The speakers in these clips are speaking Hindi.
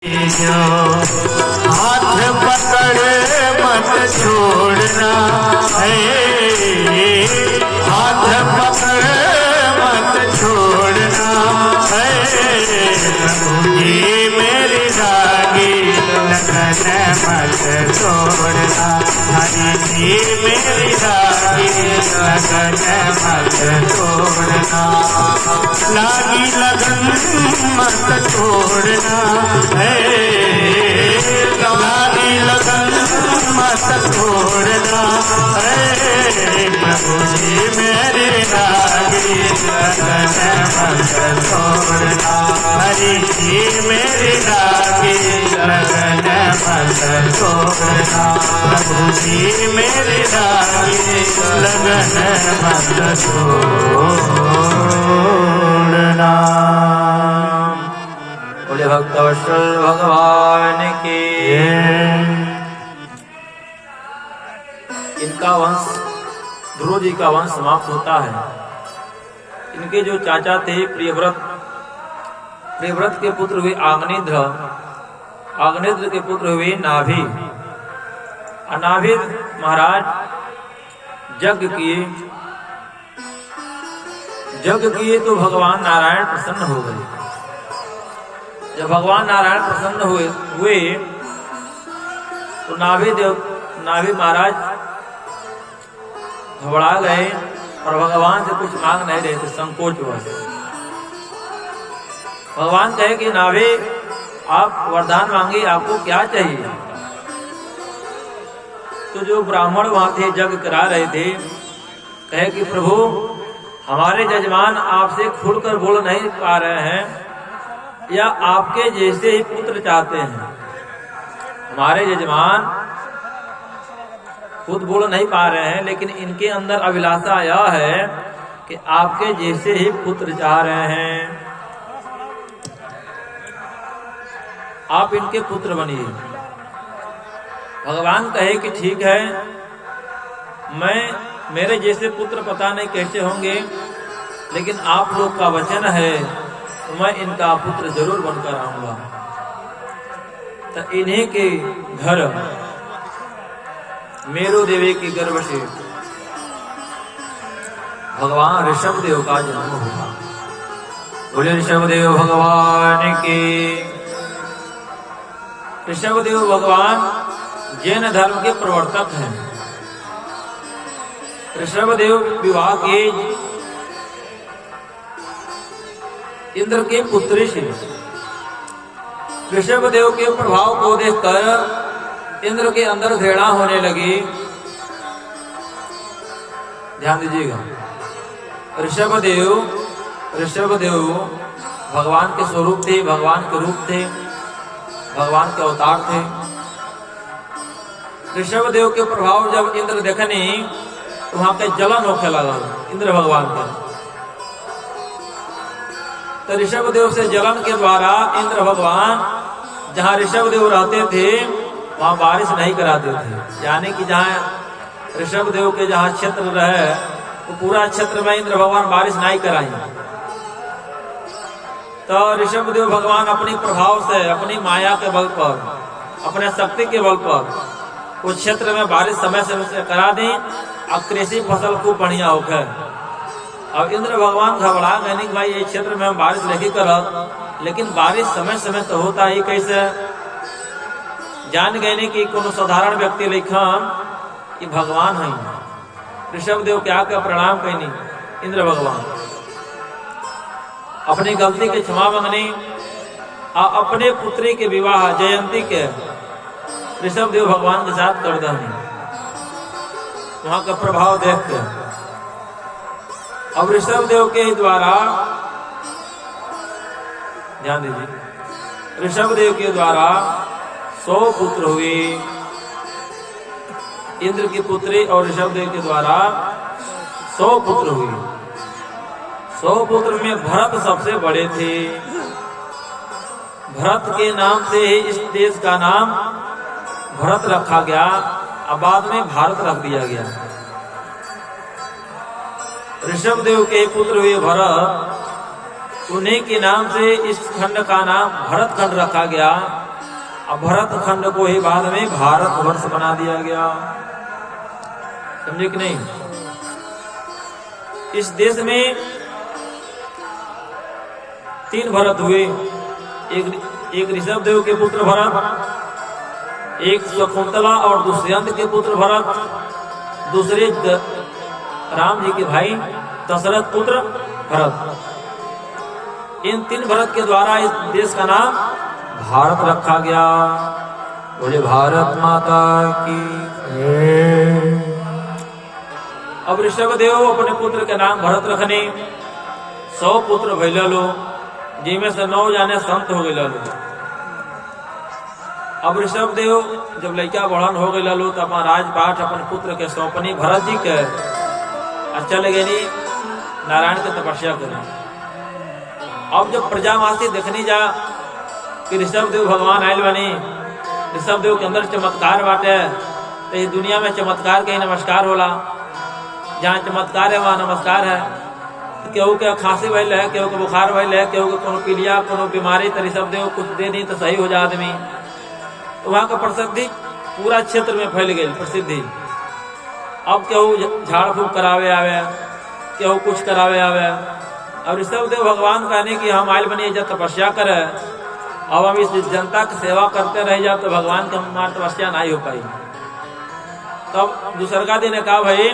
हाथ पकड़ मत छोड़ना है, हाथ पकड़ मत छोड़ना है। प्रभु जी मेरी रागी लगन मत छोड़ना, हरि जी मेरी रागी लगन मत छोड़ना। लागी लगन मत छोड़ना है, लागी लगन मत छोड़ना है। प्रभु जी मेरी लागी लगन मत छोड़ना, हरि जी मेरी लागी लगन मत छोड़ना। प्रभु जी मेरी लागी लगन मत छोड़ना। बोले भक्तवत्सल भगवान की। इनका वंश ध्रुव जी का वंश समाप्त होता है। इनके जो चाचा थे प्रियव्रत, प्रियव्रत के पुत्र हुए आग्नेद्र, आग्नेद्र के पुत्र हुए नाभि। नाभिद महाराज यज्ञ किए तो भगवान नारायण प्रसन्न हो गए। जब भगवान नारायण प्रसन्न हुए तो नाभि महाराज घबरा गए और भगवान से कुछ मांग नहीं रहे थे, संकोचवश। भगवान कहे कि नाभि आप वरदान मांगे, आपको क्या चाहिए? तो जो ब्राह्मण वहां थे यज्ञ करा रहे थे, कहे कि प्रभु हमारे जजमान आपसे खुलकर बोल नहीं पा रहे हैं या आपके जैसे ही पुत्र चाहते हैं। हमारे जजमान खुद बोल नहीं पा रहे हैं, लेकिन इनके अंदर अभिलाषा यह है कि आपके जैसे ही पुत्र चाह रहे हैं, आप इनके पुत्र बनिए। भगवान कहे कि ठीक है, मेरे जैसे पुत्र पता नहीं कैसे होंगे, लेकिन आप लोग का वचन है तो मैं इनका पुत्र जरूर बनकर आऊंगा। तो इन्हीं के घर मेरु देवी के गर्भ से भगवान ऋषभदेव का जन्म हुआ। बोले ऋषभदेव भगवान की। ऋषभदेव भगवान जैन धर्म के प्रवर्तक हैं। ऋषभदेव विवाह के इंद्र के पुत्री से। ऋषभदेव के प्रभाव को देखकर इंद्र के अंदर घृणा होने लगी। ध्यान दीजिएगा, ऋषभदेव भगवान के स्वरूप थे, भगवान के रूप थे, भगवान के अवतार थे। ऋषभदेव के प्रभाव जब इंद्र देखने तो वहां के जलन होने लगा इंद्र भगवान का। तो ऋषभदेव से जलन के द्वारा इंद्र भगवान जहां ऋषभदेव रहते थे वहां बारिश नहीं कराते थे। यानी कि जहां ऋषभदेव के जहां क्षेत्र रहे तो पूरा क्षेत्र में इंद्र भगवान बारिश नहीं कराएंगे। तो ऋषभदेव भगवान अपनी प्रभाव से, अपनी माया के बल पर, अपने शक्ति के बल पर उस क्षेत्र में बारिश समय से करा दें और कृषि फसल खूब बढ़िया होकर। अब इंद्र भगवान घबरा गए कि भाई ये क्षेत्र में हम बारिश नहीं करत, लेकिन बारिश समय समय से होता ही कैसे? जान गए कि कोनो साधारण व्यक्ति लेखन कि भगवान है। ऋषभदेव क्या क्या प्रणाम कहनी इंद्र भगवान, अपनी गलती के क्षमा मांगनी और अपने पुत्री के विवाह जयंती के ऋषभदेव भगवान के साथ कर दहनी। वहां का प्रभाव देख के अब ऋषभदेव के द्वारा, ध्यान दीजिए, ऋषभदेव के द्वारा 100 पुत्र हुए। इंद्र की पुत्री और ऋषभदेव के द्वारा 100 पुत्र हुए। 100 पुत्र में भरत सबसे बड़े थे। भरत के नाम से ही इस देश का नाम भरत रखा गया, अब बाद में भारत रख दिया गया। ऋषभदेव के पुत्र हुए भरत, उन्हीं के नाम से इस खंड का नाम भरत खंड रखा गया। अब भरत खंड को ही बाद में भारत वर्ष बना दिया गया। समझे कि नहीं? इस देश में 3 भरत हुए। एक ऋषभ देव के पुत्र भरत, एक शकुंतला और दुष्यंत के पुत्र भरत, दूसरे राम जी के भाई दशरथ पुत्र भरत। इन 3 भरत के द्वारा इस देश का नाम भारत रखा गया। बोले भारत माता की। अब ऋषभ देव अपने पुत्र के नाम भरत रखने 100 पुत्र भैल लो, जिनमें से 9 जाने संत हो गए। अब ऋषभ देव जब लड़का बढ़न हो गए लो तो अपना राजपाठ अपन पुत्र के सौंपनी भरत जी के। अच्छा लगे नी नारायण के तपस्या करें। अब जब प्रजावासी देखनी जा कि ऋषभ देव भगवान आयल बनी, ऋषभ देव के अंदर चमत्कार बाटे, तो इस दुनिया में चमत्कार के ही नमस्कार होला। जहाँ चमत्कार है वहाँ नमस्कार है। केहू के खांसी भइल है, केहू के बुखार भइल है, केहू के कोनो पीलिया कोनो बीमारी, तो ऋषभ देव कुछ दे दी तो सही हो जा आदमी। तो वहाँ का प्रसिद्धि पूरा क्षेत्र में फैल गई प्रसिद्धि। अब केहू झाड़ फूक करावे आवे, केहू कुछ करावे आवे। अब ऋषभ देव भगवान कहने की हम आयल बनी जब तपस्या करे, अब हम इस जनता की सेवा करते रह जाए तो भगवान की हमारी तपस्या नहीं हो पाई। तब दूसरा दिन कहा भाई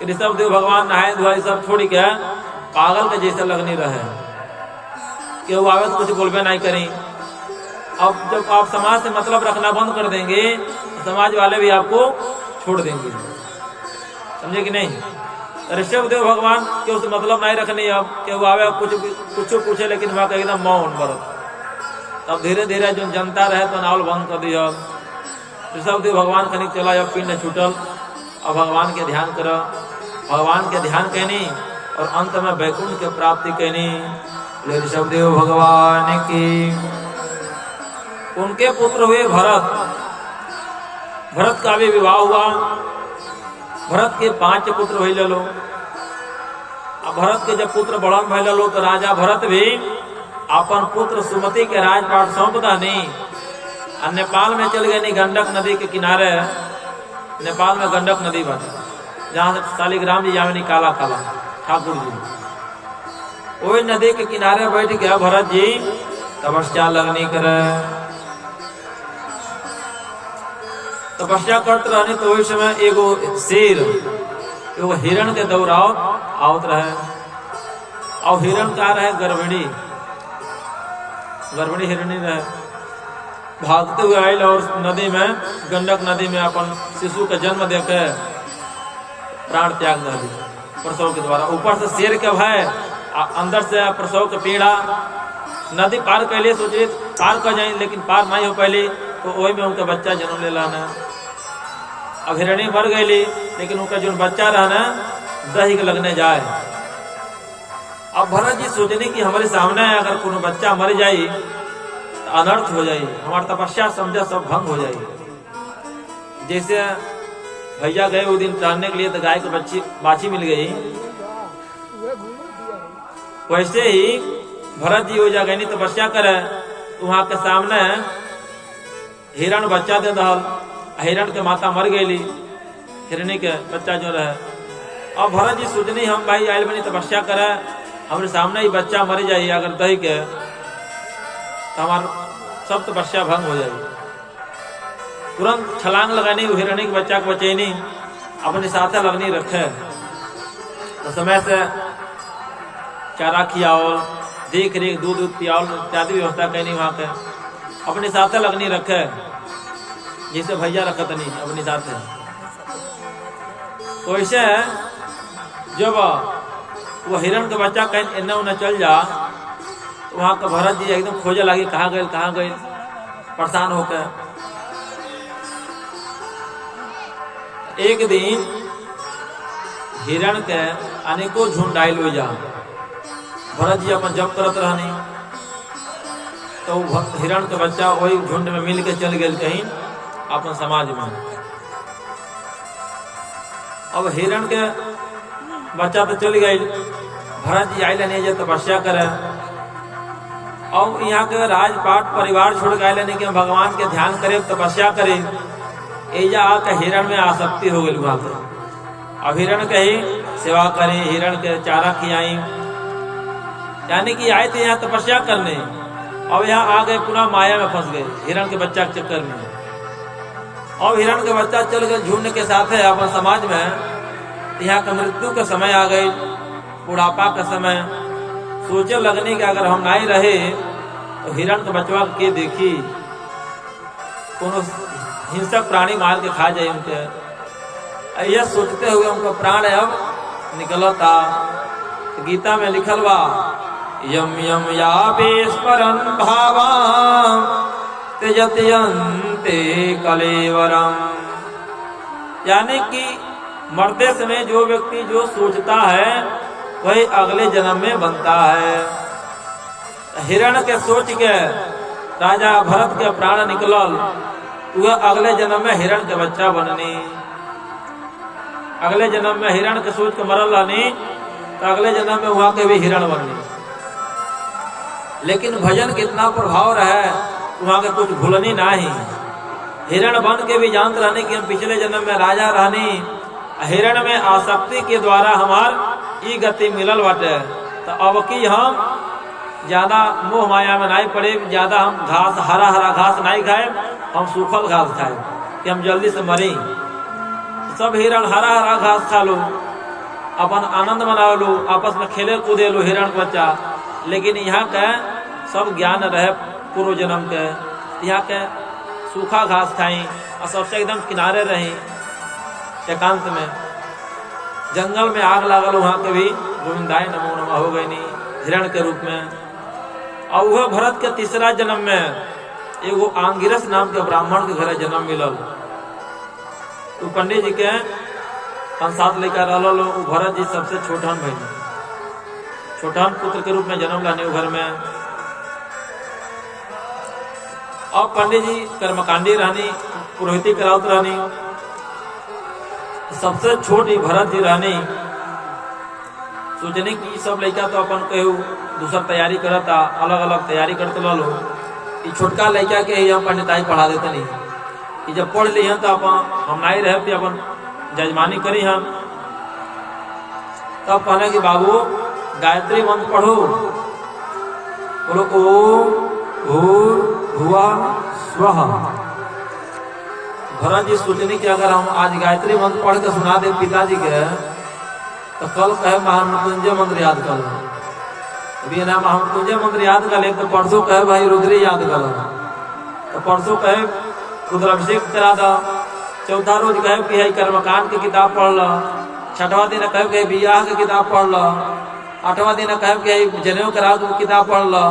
ऋषभ देव भगवान नहाए धुआई सब छोड़ के पागल के जैसे लगने रहे, केहू आवे तो कुछ बोलबे नहीं करी। अब जब आप समाज से मतलब रखना बंद कर देंगे तो समाज वाले भी आपको छोड़ देंगे। समझे कि नहीं? ऋषभ देव भगवान के उससे मतलब नहीं रखनी। अब केहू आवे कुछ पूछे लेकिन वहाँ एकदम मौन भरत। तब धीरे धीरे जो जनता रहे तो नावल बंद कर दिया। ऋषभ देव भगवान कनिक चला, जब पिंड छूटल, अब भगवान के ध्यान कर, भगवान के ध्यान कहनी और अंत में वैकुंठ के प्राप्ति कहनी। ऋषभ देव भगवान की। उनके पुत्र हुए भरत। भरत का भी विवाह हुआ। भरत के 5 पुत्र भइल लो। अब भरत के जब पुत्र बड़न भइल लो तो राजा भरत भी अपन पुत्र सुमति के राजपाट सौंपता नहीं। और नेपाल में चल गए नहीं, गंडक नदी के किनारे। नेपाल में गंडक नदी बनी, जहाँ शालिग्राम जी जावे काला काला ठाकुर जी। वही नदी के किनारे बैठ गया भरत जी तपस्या लगनी करे। तपस्या करते रहने तो वही समय एगो शेर एगो हिरण के दौराव आवत रहे। और हिरण का रहे गर्भिणी हिरणी रहे। भागते हुए आयल और नदी में गंडक नदी में अपन शिशु का जन्म देके प्राण त्याग दी प्रसव के द्वारा। ऊपर से शेर के भय, अंदर से प्रसव के पीड़ा। नदी पार कैले सोचे पार कर जाए, लेकिन पार नहीं हो पहले तो वही में उनका बच्चा जन्म ले लाना। अब हिरणी मर गई, लेकिन उनका जो बच्चा रहना दही के लगने जाए। अब भरत जी सोचने की हमारे सामने अगर कोनो बच्चा मर जाए तो अनर्थ हो जाए, हमारी तपस्या समझा सब भंग हो जाए। जैसे भैया गए वो दिन टहलने के लिए तो गाय की बाछी मिल गई, वैसे ही भरत जी हो जाए नहीं तपस्या करे तो वहां के सामने हिरण बच्चा दे दहल। हिरण के माता मर गई, हिरणी के बच्चा जो रहे। अब भरत जी सोचनी हम भाई आयल बनी तपस्या करे, हमारे सामने ही बच्चा मर जाए अगर दही के तो हमारा सब तपस्या भंग हो जाए। तुरंत छलांग लगानी, हिरणी के बच्चा को बचैनी, अपने साथ लगनी रखे। तो समय से चारा खियाओल, देख रेख, दूध पियाओल इत्यादि व्यवस्था कहनी वहाँ पे। अपने साथ लगनी रखे, जिसे भैया रखत नहीं अपने साथ। तो ऐसे जब वो हिरण का बच्चा कहीं इन्ना उन्ना चल जा तो वहाँ का भरत जी एकदम खोजे लगे कहाँ गए, परेशान होकर। एक दिन हिरण के अनेकों झुंड आयल हो जा, भरत जी अपन जब करत रहनी तो हिरण के बच्चा वही झुंड में मिल के चल गए कहीं अपन समाज में। अब हिरण के बच्चा तो चल गई, भरत जी आयल नहीं जे तपस्या करे। और यहाँ के राजपाट परिवार छोड़ गए लेने कि हम भगवान के ध्यान करे, तपस्या करे। एजा आके हिरण में आसक्ति हो गई वहां पे। अब हिरण के ही सेवा करें, हिरण के चारा खियाई, यानी कि आए थे यहाँ तपस्या करने, अब यहाँ आ गए पूरा माया में फंस गए हिरण के बच्चा के चक्कर में। और हिरण के बच्चा चल गए झुंड के साथ है अपन समाज में। यहाँ का मृत्यु का समय आ गई, बुढ़ापा का समय। सोचे लगने कि अगर हम नहीं रहे तो हिरण के बचवा के देखी कोनो हिंसक प्राणी मार के खा जाए उनके। यह सोचते हुए उनका प्राण अब निकलता। तो गीता में लिखल बा, यम यम यापेस्परं भावा त्यजत्यन्ते कलेवरम, यानी कि मरते समय जो व्यक्ति जो सोचता है वही अगले जन्म में बनता है। हिरण के सोच के राजा भरत के प्राण निकलल, वह अगले जन्म में हिरण के बच्चा बननी। अगले जन्म में हिरण के सोच के मरल रहनी तो अगले जन्म में वहां के भी हिरण बननी। लेकिन भजन कितना प्रभाव रहे वहां के कुछ भूलनी नहीं। हिरण बन के भी जानते रहने कि हम पिछले जन्म में राजा रहनी, हिरण में आसक्ति के द्वारा हमार ई गति मिलल बाटे। तो अब की हम ज्यादा मोह माया में नहीं पड़े, ज्यादा हम घास हरा हरा घास नहीं खाए, हम सूखल घास खाए कि हम जल्दी से मरी। सब हिरण हरा हरा घास खा लो, अपन आनंद मना लो, आपस में खेले कूदे लो हिरण के बच्चा। लेकिन यहाँ के सब ज्ञान रहे पूर्व जन्म के, यहाँ के सूखा घास खाई और सबसे एकदम किनारे रही एकांत में। जंगल में आग लागल, वहां के भी गोविंदाय नमो नमः हो गई नी हिरण के रूप में। और वह भरत के तीसरा जन्म में एगो आंगिरस नाम के ब्राह्मण के घर जन्म मिलल। तो पंडित जी के 5-7 लेकर रहल। भरत जी सबसे छोटन भाई, छोटन पुत्र के रूप में जन्म लाने घर में। अब पंडित जी कर्मकांडी रहनी, पुरोहिती करावत रहनी। सबसे छोटी भरत जी रहनी। सोचने की सब लड़का तो अपन कहू दूसर तैयारी करता, अलग अलग तैयारी करते लो। छोटका लड़का के हम पंडिताई पढ़ा देते नहीं, जब पढ़ ली तो अपन हम नहीं रहे अपन जजमानी करी हम। तब कहने कि बाबू गायत्री मंत्र पढ़ो। बोलो ओम भूर्भुवः स्वः। भरत जी सोचने की अगर हम आज गायत्री मंत्र पढ़ के सुना दे पिताजी के तो कल कहे महामृत्युंजय मंत्र याद कर लो। अभी ना महामृत्युंजय मंत्र याद कर ले तो परसों कहे भाई रुद्री याद कर लो, तो परसों कहे रुद्राभिषेक करा दो। चौथा रोज कहे कि कर्मकांड की किताब पढ़ लो। छठवां दिन कहे कि बियाह की किताब पढ़ लो। 8वां दिन कहे कि जनेऊ करा दो किताब पढ़ लो।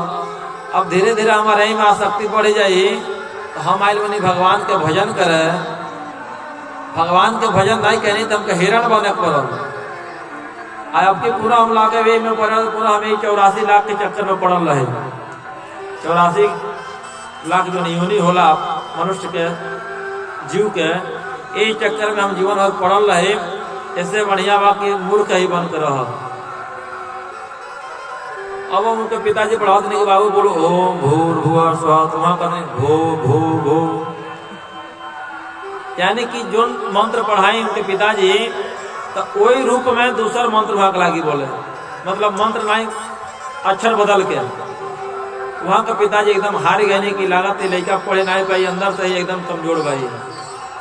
अब धीरे धीरे हमारे में आसक्ति बढ़ जाये तो हम आयल बनी भगवान के भजन करे। भगवान के भजन नहीं कहनी तो हमके हिरण बने पड़ल। आपके पूरा हम लाके वे में पड़ल, पूरा हमें 84 लाख के चक्कर में पड़ल रहे। 84 लाख जो नियोनी होला मनुष्य के जीव के, ये चक्कर में हम जीवन भर पड़ल रहे। ऐसे बढ़िया बा कि मूर्ख ही बन कर रह। अब उनके पिताजी पढ़ा देने के बाबू बोलो ओम भूर्भुवः स्वः, तो वहां करने भो भो भो, यानी कि जो मंत्र पढ़ाई उनके पिताजी तो वही रूप में दूसर मंत्र वहां के लागी बोले। मतलब मंत्र नहीं अक्षर बदल के वहां के पिताजी एकदम हार गए कि लागत लड़का पढ़े नहीं पाई, अंदर से ही एकदम कमजोर भाई।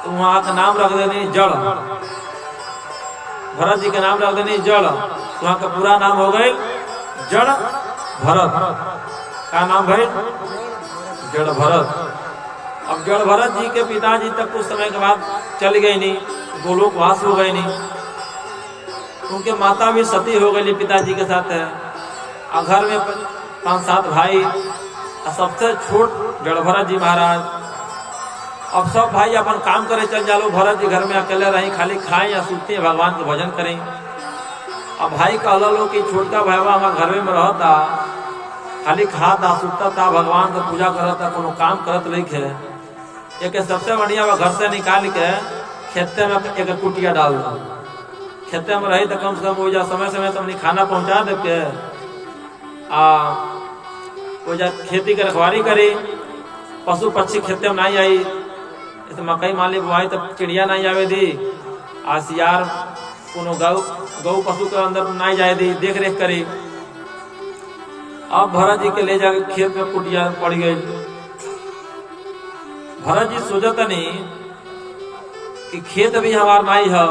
तो वहां का नाम रख देने जड़, भरत जी का नाम रख देने जड़। तो वहां का पूरा नाम हो गए जड़ भरत। का नाम भाई? जड़ भरत। अब जड़ भरत जी के पिताजी तक कुछ समय के बाद चल गए नहीं, गोलोकवास हो गए नहीं। उनके माता भी सती हो गई पिताजी के साथ है। और घर में 5-7 भाई, सबसे छोट जड़ भरत जी महाराज। अब सब भाई अपन काम करे चल जालो, भरत जी घर में अकेले रही, खाली खाएं या सूते भगवान के भजन करें। अब भाई कहला लो कि छोटका भाईवा हमारे घर में रहता, खाली खाता सूता था, भगवान का पूजा करता, कोनो काम करत नहीं खे। एक सबसे बढ़िया घर से निकाल के खेते में एक कुटिया डाल दो। खेते में रही तो कम से कम हो जा समय समय तो अपनी खाना पहुंचा दे के वो जा खेती की रखवाली करे, पशु पक्षी खेते में नहीं आई, जैसे मकई मान ली बुआई तब चिड़िया नहीं आवे दी, आसियार कोनो गौ पशु के अंदर नहीं जाए दी, देख रेख करी। अब भरत जी के ले जाके खेत में कुटिया पड़ गई। भरत जी सोचतनी कि खेत भी हमार नहीं है,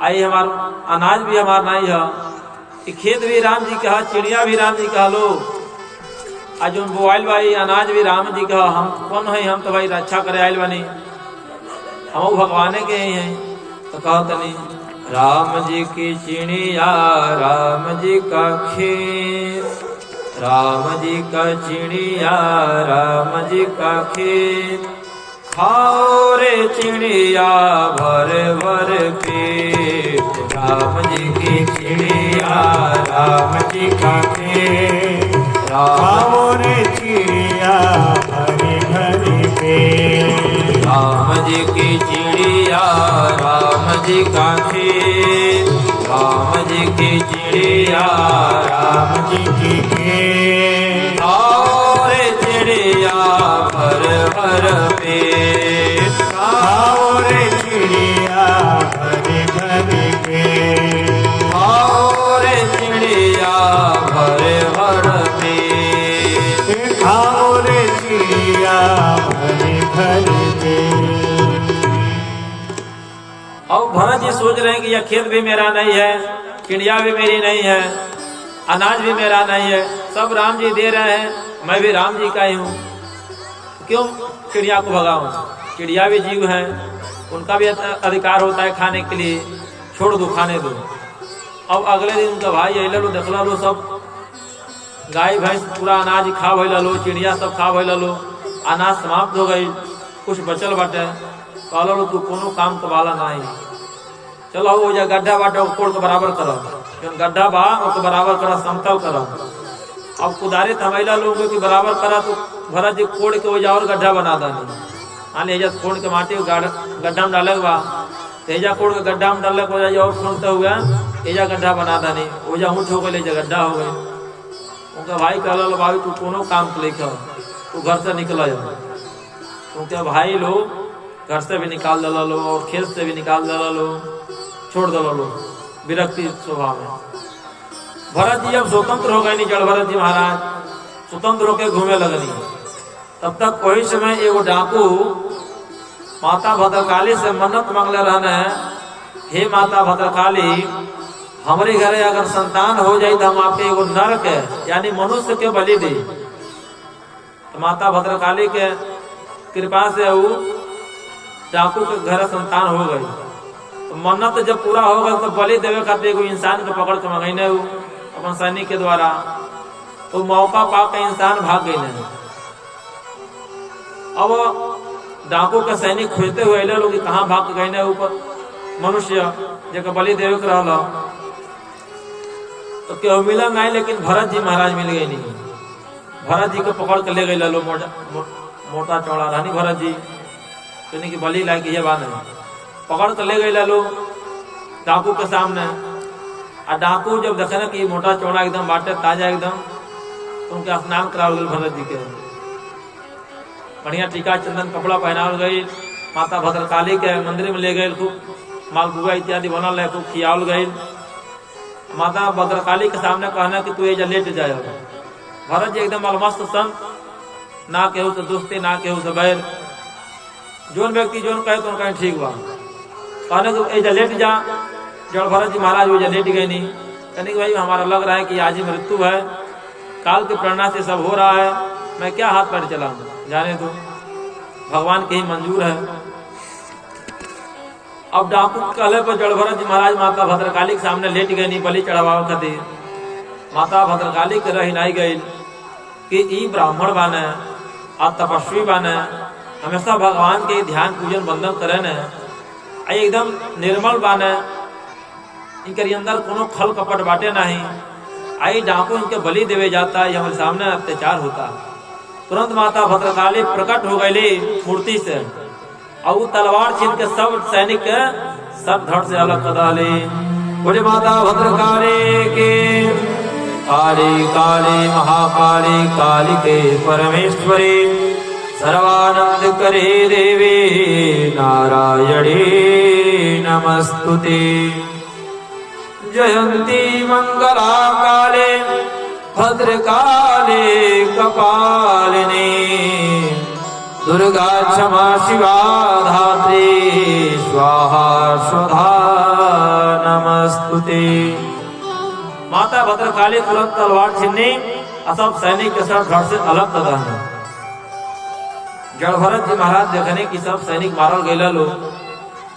आई हमार अनाज भी हमार नहीं है, कि खेत भी राम जी कहा, चिड़िया भी राम जी कहा लो, आज उन बोआइल भाई अनाज भी राम जी कहा, हम कौन है, हम तो भाई रक्षा करे आयल बनी, हम भगवाने के ही हैं। तो कहा तनी राम जी की चिड़िया राम जी का खेत, राम जी का चिड़िया राम जी का खेत, खाओ रे चिड़िया भर भर पेट, राम जी की चिड़िया राम जी का खेत, खाओ रे चिड़िया भरी भरी पेट, राम जी की चिड़िया राम जी का खेत, राम जी की चिड़िया राम जी की खेत, खाओ रे चिड़िया भर भर पेट, खाओ रे चिड़िया भरी भरी पेट, खाओ रे चिड़िया भर भर पेट, खाओ रे चिड़िया भरी भरी पेट। अब भरत जी सोच रहे हैं कि यह खेत भी मेरा नहीं है, चिड़िया भी मेरी नहीं है, अनाज भी मेरा नहीं है, सब राम जी दे रहे हैं, मैं भी राम जी का ही हूँ, क्यों चिड़िया को भगाऊं? चिड़िया भी जीव हैं, उनका भी अधिकार होता है खाने के लिए, छोड़ दो, खाने दो। अब अगले दिन उनका भाई अल लो, देखला लो, सब गाय भैंस पूरा अनाज खा भइल लो, चिड़िया सब खा भइल लो, अनाज समाप्त हो गई, कुछ बचल बाटे। कहल लो तू कोनो काम के वाला नहीं, चलो वो जा गड्ढा बाटे कोड़ के बराबर कर, गड्ढा बा उसको बराबर करा, समतल करा। अब कुदारे थमैला लोगों की बराबर करा, तो भरत जी कोड़ के वजह और गड्ढा बना दानी, हाँ एजा कोड़ के माटी गड्ढा में डाले बा, तेजा कोड़ के गड्ढा में डाले वजह और खोलते हुए एजा गड्ढा बना दानी, वजह ऊँच हो गई, गड्ढा हो गई। उनका भाई कहल भाई तू कोनो काम के लेकर तू घर से निकल जा, उनके भाई लोग घर से भी निकाल दला लो और खेत से भी निकाल दला लो, छोड़ दला लो विरक्ति स्वभाव में। भरत जी अब स्वतंत्र हो गए, नहीं जड़ भरत जी महाराज स्वतंत्र होकर घूमे लगनी। तब तक कोई समय एगो डाकू माता भद्रकाली से मन्नत मांगले रहने, हे माता भद्रकाली, हमारे घरे अगर संतान हो जाए तो हम आपके एगो नर के यानी मनुष्य के बलि दी। तो माता भद्रकाली के कृपा से वो डाकू के घर संतान हो गई। तो मन्नत जब पूरा हो गया तो बलि देवे खातिर एगो इंसान के पकड़ के मंगैने अपन सैनिक के द्वारा, तो मौका पा के इंसान भाग गई। अब डाकू के सैनिक खोजते हुए अले लोग कहाँ भाग गए ऊपर मनुष्य जगह बलि देवे के रहला, तो क्यों मिला नहीं, लेकिन भरत जी महाराज मिल गए नहीं। भरत जी को पकड़ के ले गए लो, मोटा चौड़ा रानी भरत जी की बलि लायक ये बात है, पकड़ कर ले गए लो डाकू के सामने। और डाकू जब देखे ना कि मोटा चौड़ा एकदम बाटे ताजा एकदम, तो उनके स्नान करावल गए भरत जी के, बढ़िया टीका चंदन कपड़ा पहनावल गई, माता भद्रकाली के मंदिर में ले गए, खूब मालपुआ इत्यादि बनल है, खूब खियावल गई। माता भद्रकाली के सामने कहना कि तू ये लेट जाए। भरत जी एकदम अलमस्त सन, ना केहू से दोस्ती ना केहू से बैर, जोन व्यक्ति जोन कहे तो कहीं ठीक बा, कहने को ऐजा लेट जा। जब भरत जी महाराज वो लेट गए नहीं, कहने कि भाई हमारा लग रहा है कि आज ही मृत्यु है, काल की प्रेरणा से सब हो रहा है, मैं क्या हाथ पैर चलाऊं, जाने दो, भगवान के ही मंजूर है। अब डाकू कहले पर जड़ भरत जी महाराज माता भद्रकाली के सामने लेट गए नहीं, बलि चढ़ावा खातिर। माता भद्रकाली के रही नहीं गई कि ई ब्राह्मण बाने आ तपस्वी बाने, हमेशा भगवान के ध्यान पूजन बंधन करे न, एकदम निर्मल बाने, इनके अंदर कोनो खल कपट बाटे नहीं, आई डाकू इनके बलि देवे जाता है, हमारे सामने अत्याचार होता। तुरंत माता भद्रकाली प्रकट हो गई मूर्ति से, और वो तलवार छीन के सब सैनिक के सब धड़ से अलग कर डाली। बोले माता भद्रकाली के काली काली महाकाली कालिके परमेश्वरी सर्वानंद करे देवी नारायणी नमस्तुते। जयंती मंगला काले भद्रकाले कपालिनी दुर्गा क्षमा शिवा धात्री स्वाहा स्वधा नमस्तुते। माता भद्रकाली तुरंत तलवार छीनी सब सैनिक के साथ घर से अलग कर रहे। जड़भरत जी महाराज देखने की सब सैनिक मारल गए लो।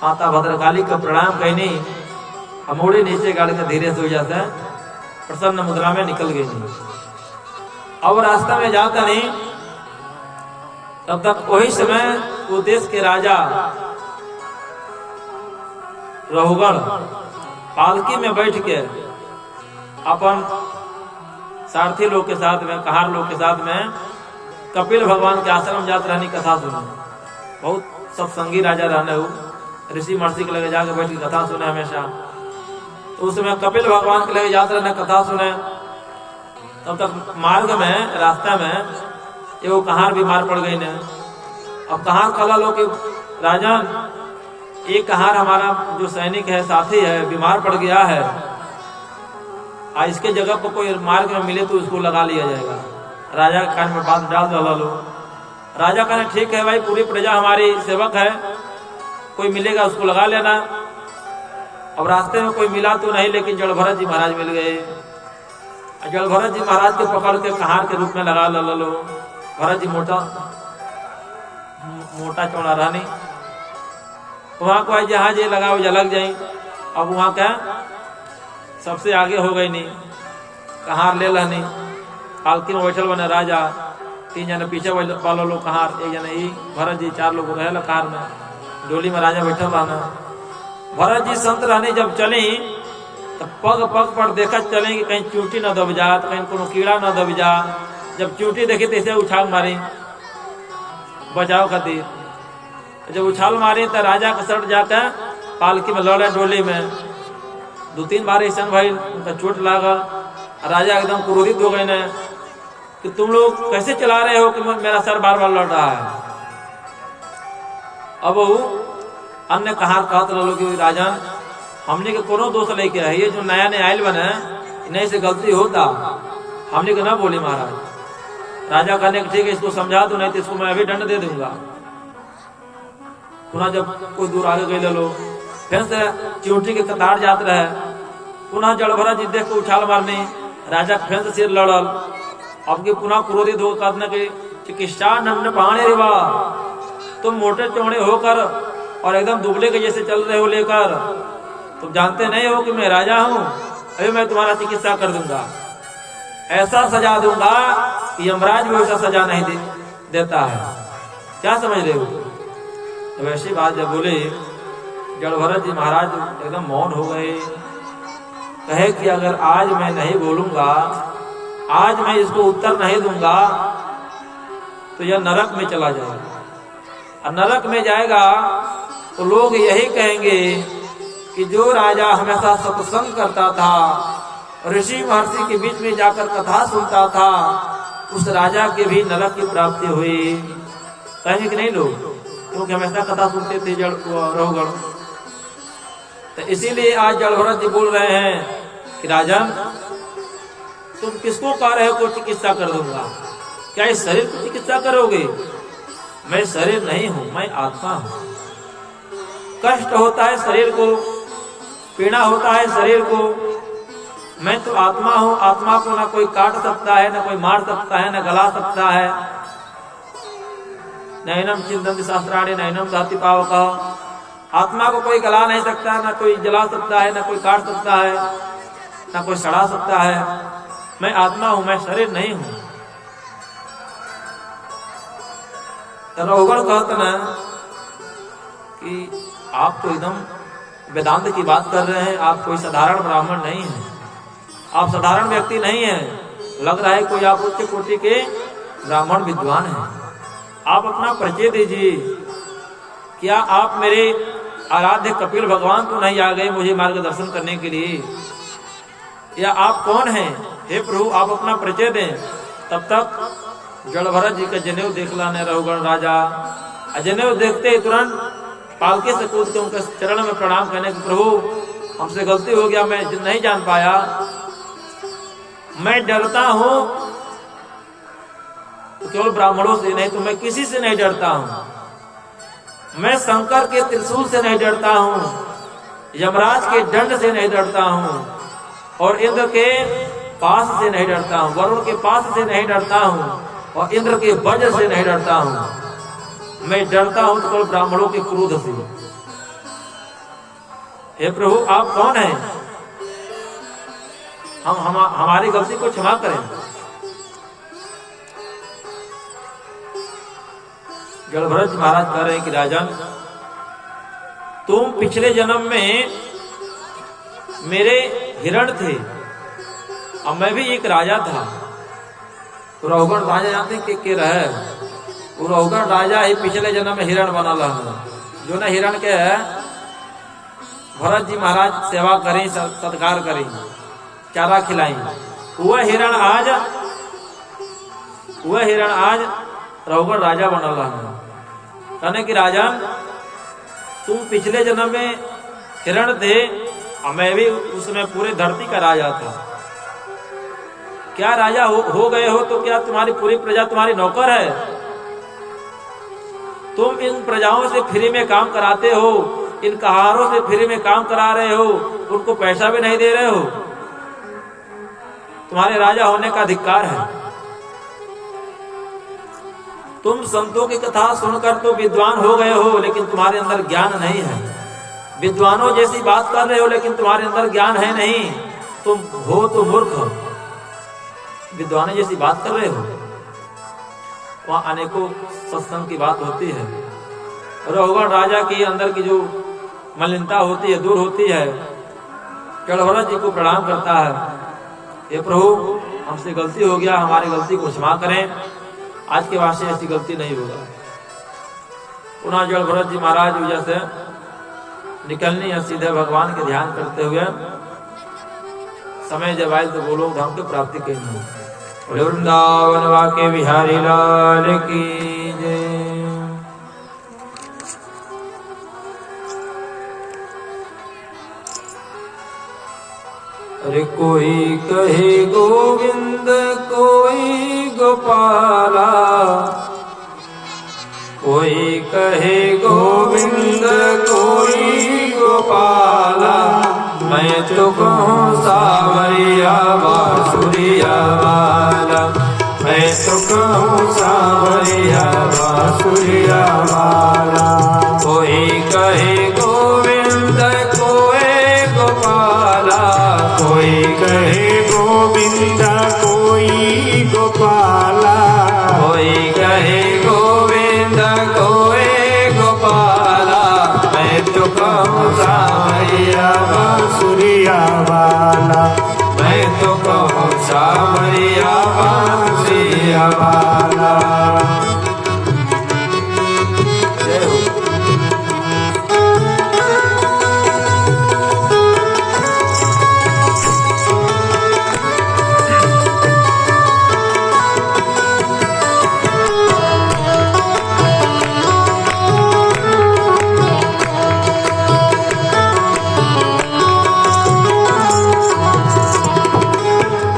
माता भद्रकाली का प्रणाम कहनी हमोड़ी नीचे गाड़ के धीरे से हो जाता है, प्रसन्न मुद्रा में निकल गई नहीं। अब रास्ता में जाता नहीं, तब तक वही समय वो देश के राजा रहुगण पालकी में बैठ के अपन सारथी लोग के साथ में, कहार लोग के साथ में कपिल भगवान के आश्रम जात रहने कथा सुने। बहुत सत्संगी राजा रहने हो, ऋषि महर्षि के लगे जाके बैठ के कथा सुने हमेशा। तो उस समय कपिल भगवान के लगे जाते रहने कथा सुने। तब तक मार्ग में, रास्ता में एगो कहार बीमार पड़ गई ने। अब कहार खला लो कि राजन, एक कहार हमारा जो सैनिक है, साथी है, बीमार पड़ गया है, इसके जगह पर कोई मार्ग में मिले तो उसको लगा लिया जाएगा। राजा के कान में बात डाल डाला लो। राजा कहने ठीक है भाई, पूरी प्रजा हमारी सेवक है, कोई मिलेगा उसको लगा लेना। अब रास्ते में कोई मिला तो नहीं, लेकिन जड़भरत जी महाराज मिल गए। जड़भरत जी महाराज के पकड़ के कहार के रूप में लगा लो। भरत जी मोटा चौड़ा रहनी, वहां को जहाज ये लगाओ लग जाये। अब वहां क्या सबसे आगे हो गई नहीं, कहार ले लहनी। पालकी में बैठल बने राजा, 3 जने पीछे वालो लोग कहार, 1 जने ही भरत जी, 4 लोग रहे कार में। डोली में राजा बैठल रहना। भरत जी संत रहने जब चली तो पग पग पर देखत चले कि कहीं चूटी न दब जा, कहीं कोनो कीड़ा न दब जा। जब चूटी देखी तो इसे उछाल मारी बचाव खातिर। जब उछाल मारी तो राजा के सट जाकर पालकी में लड़े डोली में। 2-3 बार ऐसा भाई उनका चोट लागल। राजा एकदम क्रोधित हो गए न कि तुम लोग कैसे चला रहे हो कि मेरा सर बार बार लड़ रहा है। अब वो अन्य कहार कहत रहो कि राजन, हमने के कोनो दोष लेके है, ये जो नया नया आयल बने इन्हीं से गलती होता, हमने के ना बोली महाराज। राजा कहने ठीक है, इसको समझा दो, नहीं तो इसको मैं अभी दंड दे दूंगा। पुनः जब कोई दूर आगे गए लोग, फिर से चिमटी के कतार जात रहे। पुनः जड़भरत जी देख के उछाल मारनी, राजा फिर से सिर लड़ल। अब की पुनः क्रोधित होकर कहने के चिकित्सा नन्न पाने रिवा, तुम मोटे चौड़े होकर और एकदम दुबले के जैसे चल रहे हो लेकर, तुम जानते नहीं हो कि मैं राजा हूं, अभी मैं तुम्हारा चिकित्सा कर दूंगा, ऐसा सजा दूंगा कि यमराज भी वैसा सजा नहीं देता है। क्या समझ रहे हो? तो वैसी बात जब बोले, जड़भरत जी महाराज एकदम मौन हो गए। कहे कि अगर आज मैं नहीं बोलूंगा, आज मैं इसको उत्तर नहीं दूंगा तो यह नरक में चला जाएगा। और नरक में जाएगा तो लोग यही कहेंगे कि जो राजा हमेशा सत्संग करता था, ऋषि महर्षि के बीच में जाकर कथा सुनता था, उस राजा के भी नरक की प्राप्ति हुई। कहेंगे कि नहीं लोग, क्योंकि हमेशा कथा सुनते थे रहुगण। तो इसीलिए आज जड़भरत जी बोल रहे हैं कि राजन, तुम किसको कह रहे हो को चिकित्सा कर दूंगा? क्या इस शरीर की चिकित्सा करोगे? मैं शरीर नहीं हूं, मैं आत्मा हूं। कष्ट होता है शरीर को, पीड़ा होता है शरीर को, मैं तो आत्मा हूं। आत्मा को ना कोई काट सकता है, ना कोई मार सकता है, ना गला सकता है। नैनम चिंतन शास्त्राणी नैनम दाति पावक। आत्मा को कोई गला नहीं सकता, ना कोई जला सकता है, ना कोई काट सकता है, ना कोई सड़ा सकता है। मैं आत्मा हूं, मैं शरीर नहीं हूं। रहुगण कहते ना कि आप तो एकदम वेदांत की बात कर रहे हैं, आप कोई साधारण ब्राह्मण नहीं है, आप साधारण व्यक्ति नहीं है, लग रहा है कोई आप उच्च कोटि के ब्राह्मण विद्वान हैं। आप अपना परिचय दीजिए। क्या आप मेरे आराध्य कपिल भगवान तो नहीं आ गए मुझे मार्गदर्शन करने के लिए? या आप कौन हैं? हे प्रभु आप अपना परिचय दें। तब तक जलभरत जी का जनेऊ देख लाने रघुगण राजा। जनेऊ देखते ही तुरंत पालकी से कूद के उनके चरण में प्रणाम करने कि प्रभु हमसे गलती हो गया, मैं नहीं जान पाया, मैं डरता हूं तो केवल ब्राह्मणों से नहीं तो मैं किसी से नहीं डरता हूं। मैं शंकर के त्रिशूल से नहीं डरता हूं, यमराज के दंड से नहीं डरता हूं, और इंद्र के पास से नहीं डरता हूं, वरुण के पास से नहीं डरता हूं, और इंद्र के वज्र से नहीं डरता हूं। मैं डरता हूं तो केवल ब्राह्मणों के क्रोध से। हे प्रभु आप कौन हैं? हमारी गलती को क्षमा करें। जलभरत महाराज कह रहे हैं कि राजन तुम पिछले जन्म में मेरे हिरण थे और मैं भी एक राजा था। तो रघुगण राजा जानते के रहे, वो रघुगण राजा ही पिछले जन्म में हिरण बना रहा, जो ना हिरण के है भरत जी महाराज सेवा करें, सत्कार करें, चारा खिलाएं। वह हिरण आज रघुगण राजा बना रहा। कहने की राजन तुम पिछले जन्म में हिरण थे और मैं भी उसमें पूरे धरती का राजा था। क्या राजा हो गए हो तो क्या तुम्हारी पूरी प्रजा तुम्हारी नौकर है? तुम इन प्रजाओं से फ्री में काम कराते हो, इन कहारों से फ्री में काम करा रहे हो, उनको पैसा भी नहीं दे रहे हो। तुम्हारे राजा होने का अधिकार है। तुम संतों की कथा सुनकर तो विद्वान हो गए हो, लेकिन तुम्हारे अंदर ज्ञान नहीं है। विद्वानों जैसी बात कर रहे हो लेकिन तुम्हारे अंदर ज्ञान है नहीं, तुम हो तो मूर्ख। विद्वानों जैसी बात कर रहे हो। वहां अनेकों सत्संग की बात होती है। रघुगण राजा की अंदर की जो मलिनता होती है दूर होती है। जलभरत जी को प्रणाम करता है, हे प्रभु हमसे गलती हो गया, हमारी गलती को क्षमा करें, आज के बाद से ऐसी गलती नहीं होगा। पुनः जलभरत जी महाराज वजह से निकलनी है सीधे भगवान के ध्यान करते हुए। समय जब आए तो गोलोक धाम की प्राप्ति करनी है। वृंदावन वाके बिहारी लाल की जय। अरे कोई कहे गोविंद कोई गोपाला, कोई कहे गोविंद कोई गोपाला, मैं तो कहूँ सावरिया बांसुरिया वाला, मैं तो कहूँ सावरिया बांसुरिया वाला। कोई कहे गोविंद कोई गोपाला, कोई कहे गोविंद कोई गोपाला, कोई कहे गोविंद कोई गोपाला, मैं तो कहूँ सावरिया बांसुरिया वाला, मैं तो कहूँ सावरिया बांसुरिया वाला। जय हो।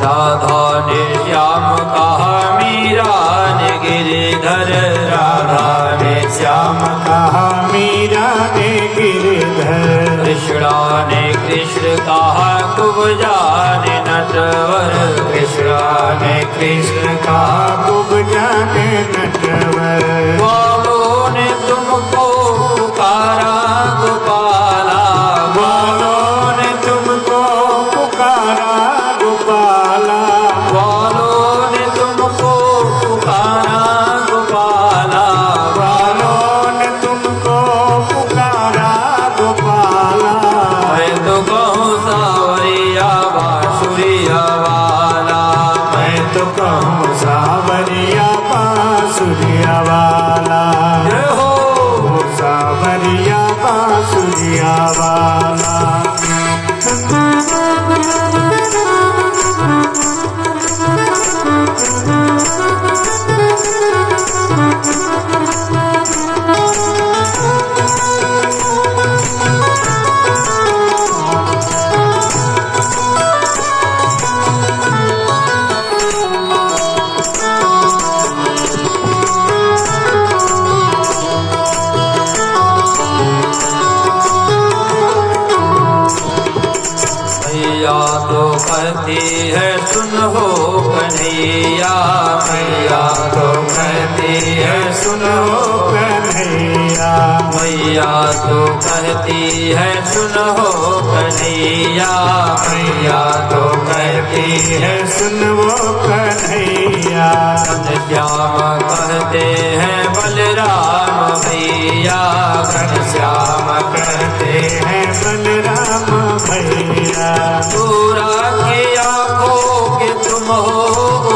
राधा ने श्याम कहा मीरा ने गिरधर, राधा ने श्याम कहा मीरा ने गिरधर, कृष्णा ने कृष्ण कहा कुब्जा ने नटवर, कृष्णा ने कृष्ण कहा कुब्जा ने नटवर। ग्वालों ने तुमको पुकारा गोपाला, ग्वालों ने तुमको पुकारा गोपाला, ग्वालों ने तुमको पुकारा गोपाला, ग्वालों ने तुमको पुकारा गोपाला। मैं तो कहूँ सावरिया बांसुरिया वाला, मैं तो कहूँ सावरिया बांसुरिया वाला, कहती है सुन हो कन्हैया, मैया तो कहती है सुन हो कन्हैया, मैया तो कहती है सुन हो कन्हैया, मैया तो कहती है सुन वो कन्हैया। घनश्याम कहते हैं बलराम भैया, घनश्याम कहते हैं बलराम भैया। सूरा की आंखों के तुम हो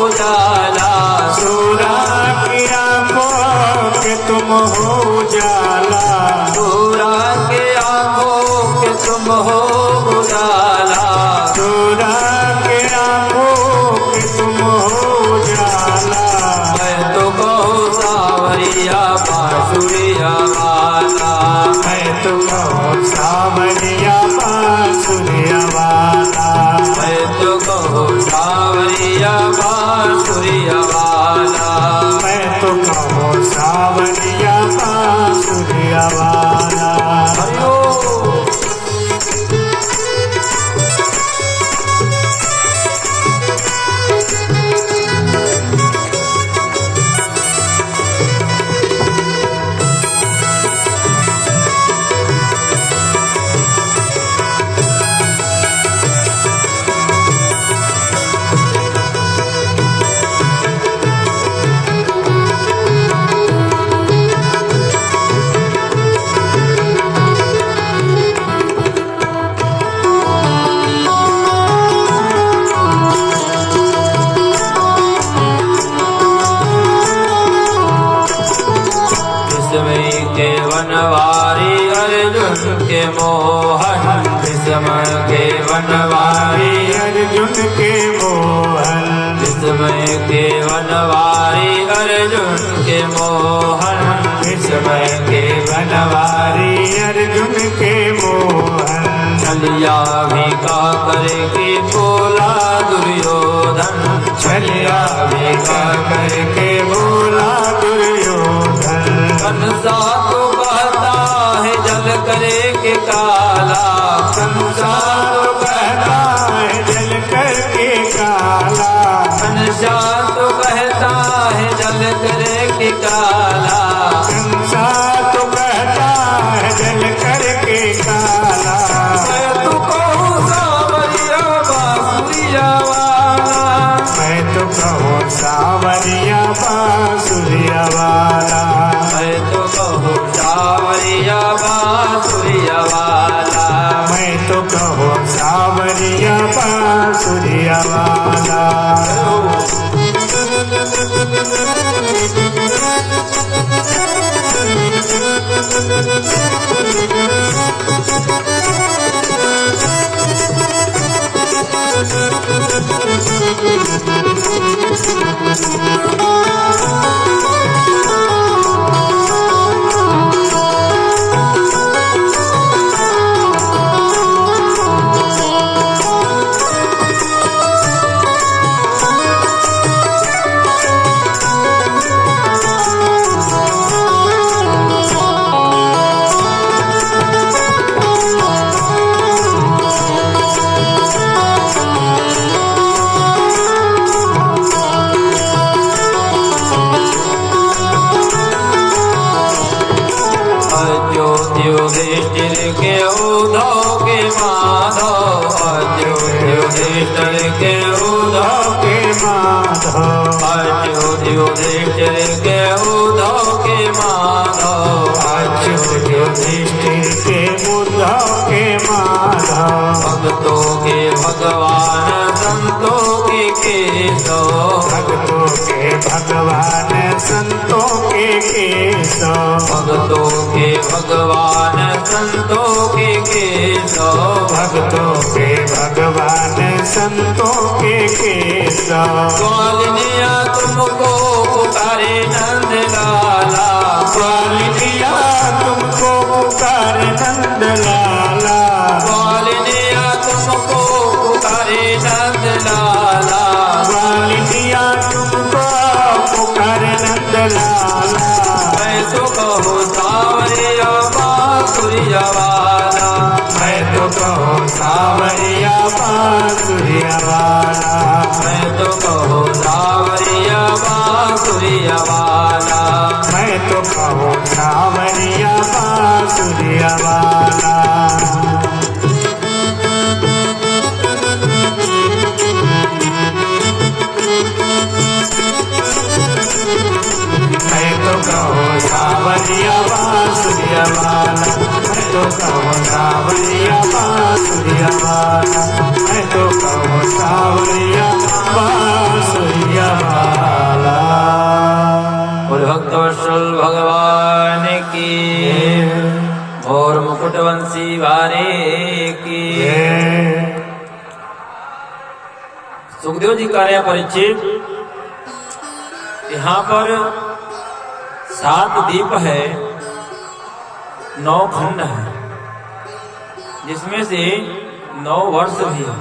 उजाला, सूरा की आंखों के तुम हो उजाला, सूरा की आंखों के तुम हो उजाला, सूरा की आंखों के तुम हो उजाला। मैं तो कहूँ सावरिया बांसुरिया वाला, मैं तो कहूँ सावरिया बांसुरिया वाला, मैं तो कहूँ सावरिया बांसुरिया वाला। मैं तो कहूँ सावरिया बांसुरिया वाला। हरिओ के वनवारी अर्जुन के मोहन, विस्मय के वनवारी अर्जुन के मोहन, विस्मय के वनवारी अर्जुन के मोहन, विस्मय के बनवारी अर्जुन के मोहन। छलिया भी का करके बोला दुर्योधन, छलिया भी का करके बोला दुर्योधन। कंसा तो कहता है जल करे के काला, कंसा तो कहता है जल करके काला, कंसा तो कहता है जल करे के काला, कंसा तो कहता है जल करके काला। मैं तो कहूँ सावरिया बांसुरिया वाला, मैं तो कहूँ सावरिया बांसुरिया वाला, मैं तो कहूँ सावरिया बांसुरिया वाला। मैं तो कहूँ सावरिया बांसुरिया वाला। युधिष्ठिर के उद्धव के माधव, युधिष्ठिर के उद्धव के माधव, युधिष्ठिर के उद्धव के माधव, युधिष्ठिर के उद्धव के माधव। भक्तों के भगवान संतों के केशव, भक्तों के भगवान संतों के केशव, भक्तों के भगवान संतों के केशव, भक्तों के भगवान संतों के केशव। ग्वालिनिया तुमको पुकारे नंद लाला, ग्वालिनिया तुमको पुकारे नंद लाला, ग्वालिनिया तुमको पुकारे नंद लाला, ग्वालिनिया तुमको पुकारे नंद लाला। मैं तो कहूँ सावरिया बांसुरिया वाला, मैं तो कहूँ सावरिया बांसुरिया वाला। सावरिया बांसुरिया वाला। मैं तो कहूँ सावरिया बांसुरिया वाला, मैं तो कहूँ सावरिया बांसुरिया वाला, मैं तो कहूँ सावरिया बांसुरिया वाला। बोल भक्तवत्सल भगवान की और मुकुटवंशी वारे की। सुखदेव जी कार्य परिचित। यहाँ पर 7 दीप है, 9 खंड है, जिसमें से 9 वर्ष भी है।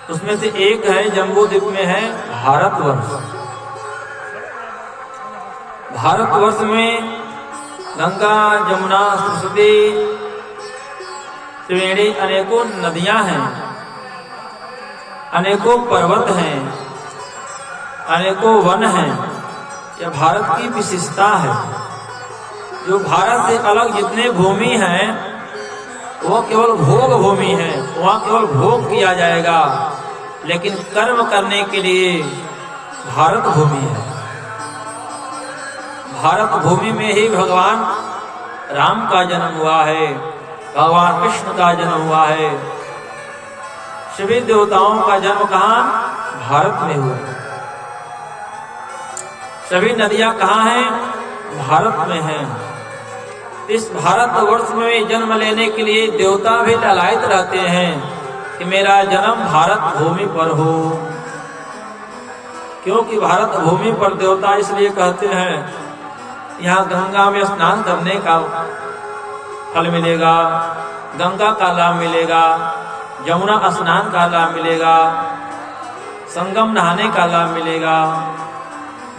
उसमें से एक है जम्बू द्वीप में है भारतवर्ष। भारतवर्ष में गंगा, जमुना, सरस्वती, त्रिवेणी अनेकों नदियां हैं, अनेकों पर्वत हैं, अनेकों वन हैं। यह भारत की विशेषता है। जो भारत से अलग जितने भूमि हैं वो केवल भोग भूमि है, वहाँ केवल भोग किया जाएगा, लेकिन कर्म करने के लिए भारत भूमि है। भारत भूमि में ही भगवान राम का जन्म हुआ है, भगवान कृष्ण का जन्म हुआ है। सभी देवताओं का जन्म कहाँ? भारत में हुआ। सभी नदियां कहाँ हैं? भारत में हैं। इस भारतवर्ष में जन्म लेने के लिए देवता भी लालायित रहते हैं कि मेरा जन्म भारत भूमि पर हो। क्योंकि भारत भूमि पर देवता इसलिए कहते हैं यहाँ गंगा में स्नान करने का फल मिलेगा, गंगा का लाभ मिलेगा, यमुना स्नान का लाभ मिलेगा, संगम नहाने का लाभ मिलेगा।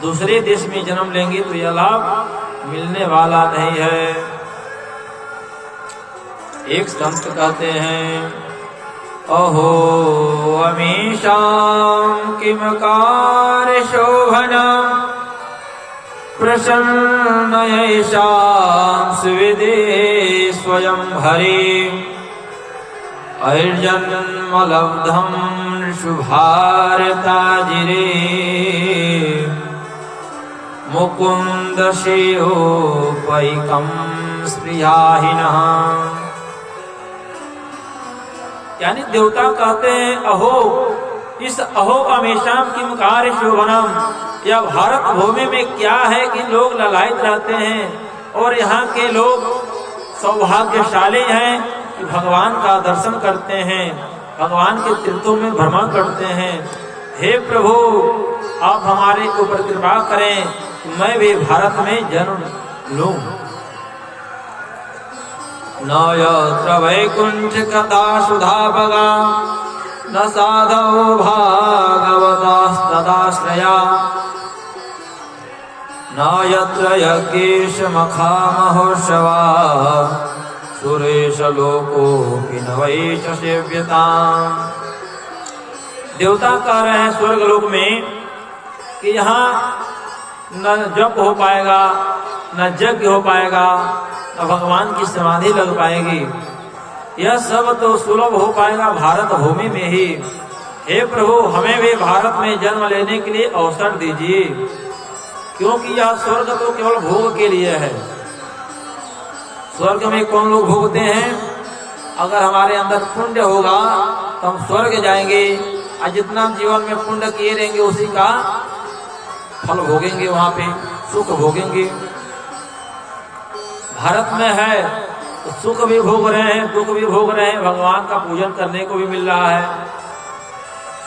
दूसरे देश में जन्म लेंगे तो यह लाभ मिलने वाला नहीं है। एक संत कहते हैं अहो अमीशां किमकार शोभनम् प्रसन्न येषां सुविदे स्वयं हरे अर्जन्म लब्धं शुभारताजिरे मुकुंद श्रेयोपैकं स्पृहाहिनः। यानी देवता कहते हैं अहो, इस अहो अमेशाम किम कार्य शोभनम। यह भारत भूमि में क्या है कि लोग ललायित रहते हैं और यहाँ के लोग सौभाग्यशाली हैं कि भगवान का दर्शन करते हैं, भगवान के तीर्थों में भ्रमण करते हैं। हे प्रभु, आप हमारे ऊपर कृपा करें, मैं भी भारत में जन्म लूं। न यत्र वैकुंठ कथा सुधा भगा न साधवो भागवतास्तदाश्रया न यत्र यज्ञेश मखा महोत्सवा सुरेश लोकोऽपि न वैश सेव्यताम्। देवता कह रहे हैं स्वर्ग लोक में कि यहाँ न जप हो पाएगा, न यज्ञ हो पाएगा, न भगवान की समाधि लग पाएगी। यह सब तो सुलभ हो पाएगा भारत भूमि में ही। हे प्रभु, हमें भी भारत में जन्म लेने के लिए अवसर दीजिए, क्योंकि यह स्वर्ग तो केवल भोग के लिए है। स्वर्ग में कौन लोग भोगते हैं? अगर हमारे अंदर पुण्य होगा तो हम स्वर्ग जाएंगे, और जितना जीवन में पुण्य किए रहेंगे उसी का फल भोगेंगे, वहां पे सुख भोगेंगे। भारत में है तो सुख भी भोग रहे हैं, दुख भी भोग रहे हैं, भगवान का पूजन करने को भी मिल रहा है।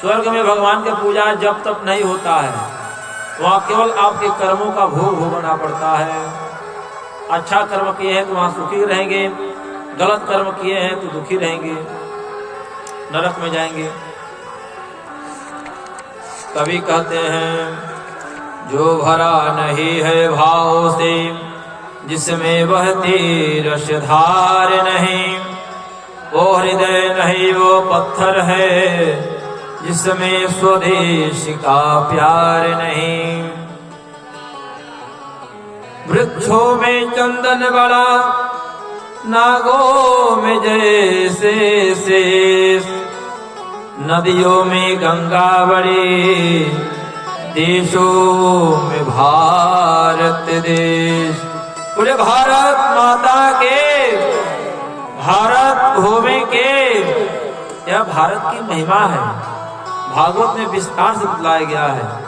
स्वर्ग में भगवान का पूजा जब तक नहीं होता है, वहाँ केवल आपके कर्मों का भोग भोगना पड़ता है। अच्छा कर्म किए हैं तो वहाँ सुखी रहेंगे, गलत कर्म किए हैं तो दुखी रहेंगे, नरक में जाएंगे। कवि कहते हैं जो भरा नहीं है भाव से, जिसमें बहती रसधार नहीं, वो हृदय नहीं वो पत्थर है, जिसमें स्वदेश का प्यार नहीं। वृक्षों में चंदन बड़ा, नागों में जैसे शेष, नदियों में गंगा बड़ी, देशों में भारत देश। पूरे भारत माता के, भारत भूमि के, यह भारत की महिमा है। भागवत में विस्तार से बतलाया गया है।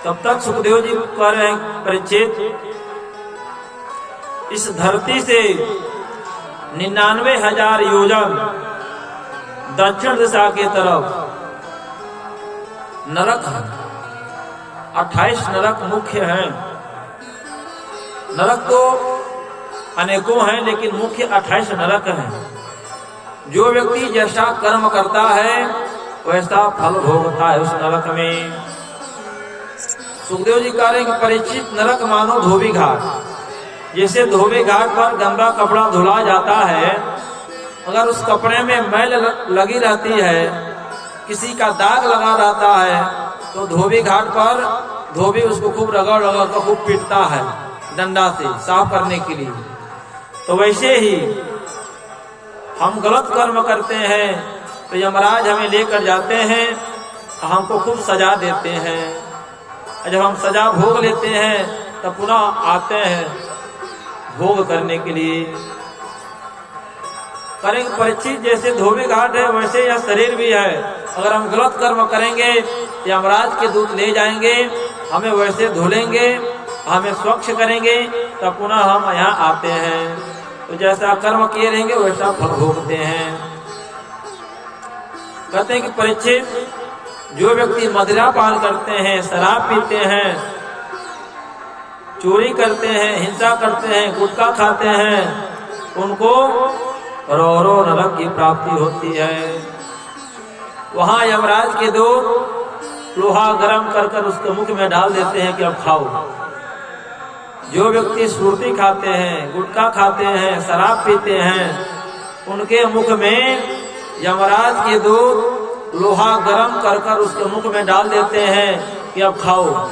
तब तक सुखदेव जी कह रहे हैं परीक्षित, इस धरती से 99,000 योजन दक्षिण दिशा के तरफ नरक है। 28 नरक मुख्य हैं। नरक तो अनेकों हैं, लेकिन मुख्य 28 नरक हैं। जो व्यक्ति जैसा कर्म करता है वैसा फल भोगता है उस नरक में। सुखदेव जी कह रहे हैं कि परीक्षित, नरक मानो धोबी घाट। जैसे धोबी घाट पर गंदा कपड़ा धुला जाता है, अगर उस कपड़े में मैल लगी रहती है, किसी का दाग लगा रहता है, तो धोबी घाट पर धोबी उसको खूब रगड़ रगड़ कर खूब पीटता है डंडा से साफ करने के लिए। तो वैसे ही हम गलत कर्म करते हैं तो यमराज हमें लेकर जाते हैं, हमको खूब सजा देते हैं। जब हम सजा भोग लेते हैं तब पुनः आते हैं भोग करने के लिए। करेंगे परीक्षित, जैसे धोबी घाट है वैसे यह शरीर भी है। अगर हम गलत कर्म करेंगे यमराज के दूत ले जाएंगे, हमें वैसे धुलेंगे, हमें स्वच्छ करेंगे, तब पुनः हम यहाँ आते हैं। तो जैसा कर्म किए रहेंगे वैसा फल भोगते हैं। कहते हैं कि परीक्षित, जो व्यक्ति मदिरा पान करते हैं, शराब पीते हैं, चोरी करते हैं, हिंसा करते हैं, गुटखा खाते हैं, उनको रो नरक की प्राप्ति होती है। वहां यमराज के दो लोहा गरम कर कर उसके मुख में डाल देते हैं कि अब खाओ। जो व्यक्ति सुरती खाते हैं, गुटखा खाते हैं, शराब पीते हैं, उनके मुख में यमराज के दो लोहा गरम कर कर उसके मुख में डाल देते हैं कि अब खाओ।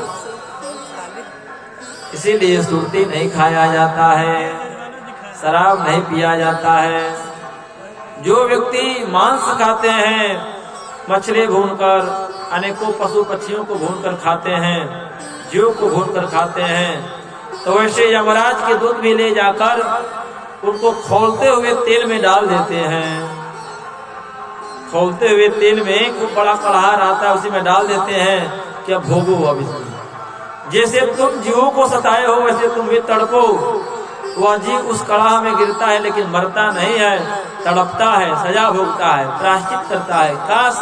इसीलिए सुरती नहीं खाया जाता है, शराब नहीं पिया जाता है। जो व्यक्ति मांस खाते हैं, मछली भूनकर, अनेकों पशु पक्षियों को भूनकर खाते हैं, जीव को भूनकर खाते हैं, तो वैसे यमराज के दूत भी ले जाकर उनको खौलते हुए तेल में डाल देते हैं। खौलते हुए तेल में खूब बड़ा कढ़ा रहता है, उसी में डाल देते हैं कि अब भोगो। अब इसमें जैसे तुम जीवों को सताए हो वैसे तुम भी तड़पो। वह जीव उस कड़ाह में गिरता है लेकिन मरता नहीं है, तड़पता है, सजा भोगता है, प्रायश्चित करता है। काश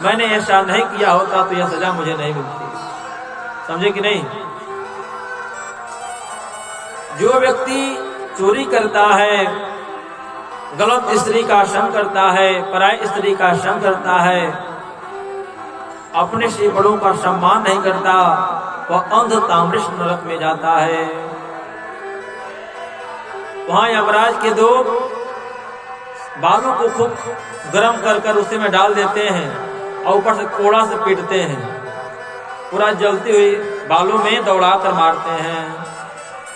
मैंने ऐसा नहीं किया होता तो यह सजा मुझे नहीं मिलती। समझे कि नहीं? जो व्यक्ति चोरी करता है, गलत स्त्री का संग करता है, पराई स्त्री का संग करता है, अपने से बड़ों का सम्मान नहीं करता, वह अंध ताम्रिश नरक में जाता है। वहां यमराज के दो बालों को खूब गर्म कर कर उसी में डाल देते हैं और ऊपर से कोड़ा से पीटते हैं। पूरा जलती हुई बालों में दौड़ा कर मारते हैं।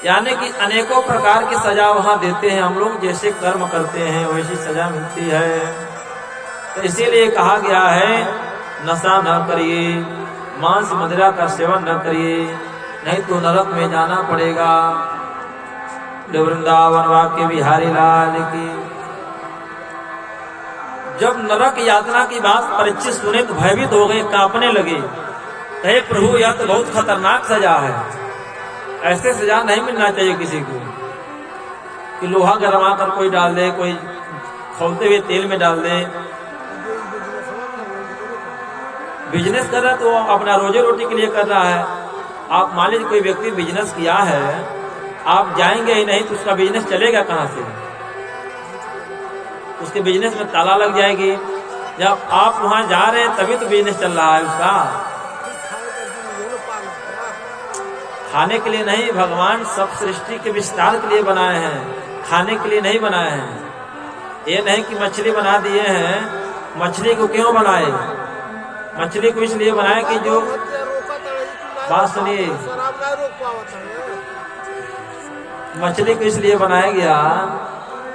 यानी कि अनेकों प्रकार की सजा वहां देते हैं। हम लोग जैसे कर्म करते हैं वैसी सजा मिलती है। तो इसीलिए कहा गया है नशा न करिए, मांस मदिरा का सेवन न करिए, नहीं तो नरक में जाना पड़ेगा। वृंदावन वाक्य बिहारी लाल की। जब नरक यातना की बात परीक्षित सुने तो भयभीत हो गए, कांपने लगे। हे प्रभु, यह तो बहुत खतरनाक सजा है, ऐसे सजा नहीं मिलना चाहिए किसी को कि लोहा गरमा कर कोई डाल दे, कोई खौलते हुए तेल में डाल दे। बिजनेस कर रहा है तो अपना रोजी रोटी के लिए कर रहा है। आप मान लीजिए कोई व्यक्ति बिजनेस किया है, आप जाएंगे ही नहीं तो उसका बिजनेस चलेगा कहां से? उसके बिजनेस में ताला लग जाएगी। जब आप वहां जा रहे हैं तभी तो बिजनेस चल रहा है उसका। खाने के लिए नहीं, भगवान सब सृष्टि के विस्तार के लिए बनाए हैं, खाने के लिए नहीं बनाए हैं। ये नहीं कि मछली बना दिए हैं। मछली को क्यों बनाए? मछली को इसलिए बनाए कि जो बात सुनिए, मछली को इसलिए बनाया गया